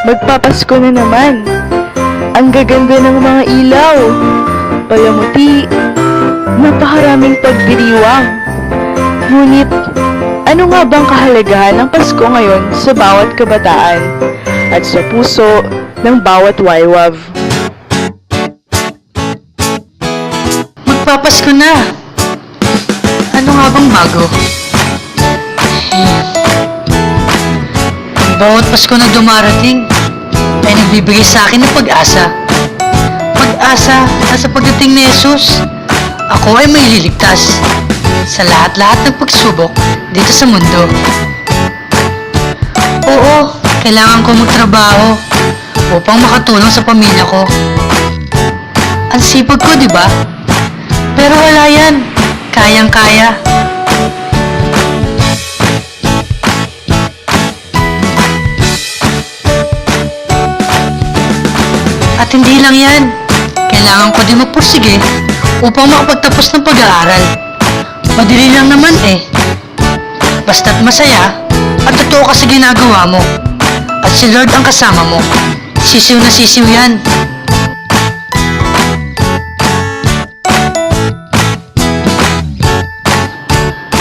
Magpapasko na naman. Ang gaganda ng mga ilaw. Palamuti. Napakaraming pagdiriwang. Ngunit, ano nga bang kahalagahan ng Pasko ngayon sa bawat kabataan at sa puso ng bawat waywav? Magpapasko na! Ano nga bang bago? Bawat Pasko na dumarating ay nagbibigay sa akin ng pag-asa. Pag-asa na sa pagdating ni Jesus, ako ay may liligtas sa lahat-lahat ng pagsubok dito sa mundo. Oo, kailangan ko magtrabaho upang makatulong sa pamilya ko. Ang sipag ko, di ba? Pero wala yan. Kayang-kaya. At hindi lang yan. Kailangan ko din magpursige upang makapagtapos ng pag-aaral. Madali lang naman eh. Basta't masaya at totoo ka sa ginagawa mo. At si Lord ang kasama mo. Sisiw na sisiw yan.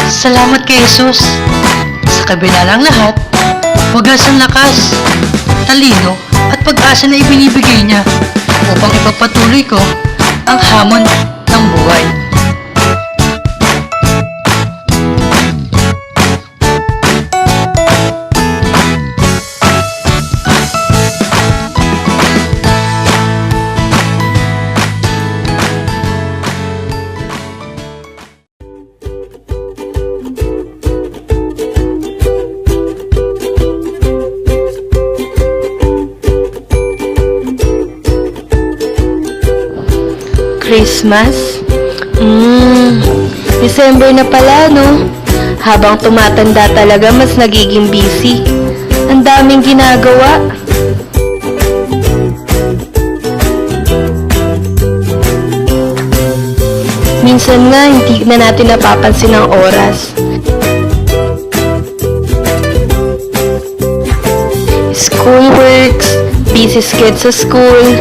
Salamat kay Jesus. Sa kabila ng lahat, wagas ang lakas, talino at pag-asa na ibinibigay niya upang ipagpatuloy ko ang hamon ng buhay. Christmas? December na pala, no? Habang tumatanda talaga, mas nagiging busy. Ang daming ginagawa. Minsan nga, hindi na natin napapansin ang oras. Schoolworks, busy skid sa school.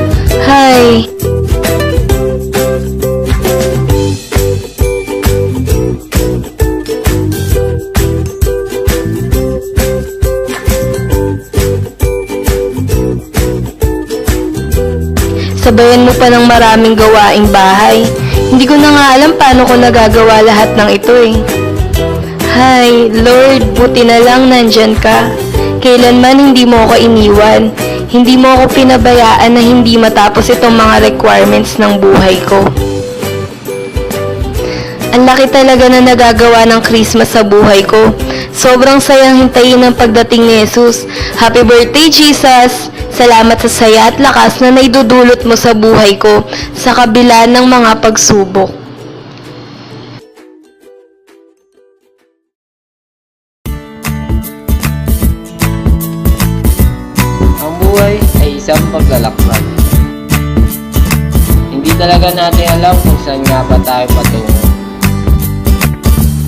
Hi! Sabayan mo pa ng maraming gawaing bahay. Hindi ko na nga alam paano ko nagagawa lahat ng ito eh. Hi, Lord, buti na lang nandyan ka. Kailanman hindi mo ako iniwan. Hindi mo ako pinabayaan na hindi matapos itong mga requirements ng buhay ko. Ang laki talaga na nagagawa ng Christmas sa buhay ko. Sobrang sayang hintayin ang pagdating ni Jesus. Happy birthday, Jesus! Salamat sa saya at lakas na naidudulot mo sa buhay ko sa kabila ng mga pagsubok. Ang buhay ay isang paglalakbay. Hindi talaga natin alam kung saan nga ba tayo patungo.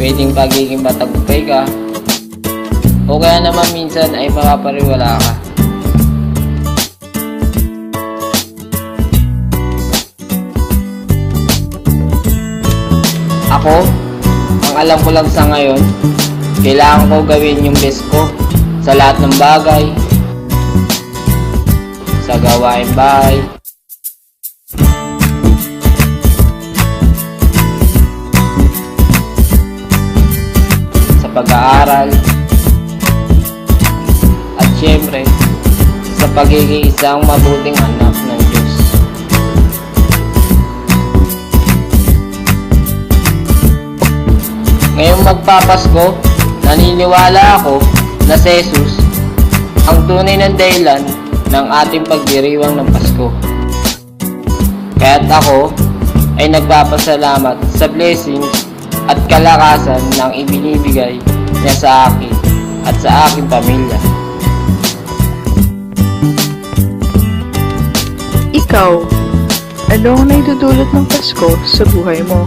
Pwedeng pagiging matagumpay ka, o kaya naman minsan ay makapariwala ka. Ako, ang alam ko lang sa ngayon, kailangan ko gawin yung best ko sa lahat ng bagay, sa gawain bahay, sa pag-aaral, at syempre, sa pagiging isang mabuting anak ng Diyos. Ngayong magpapasko, naniniwala ako na si Jesus ang tunay na dahilan ng ating pagdiriwang ng Pasko. Kaya't ako ay nagpapasalamat sa blessings at kalakasan ng ibinibigay niya sa akin at sa aking pamilya. Ikaw, ano ang naidudulot ng Pasko sa buhay mo?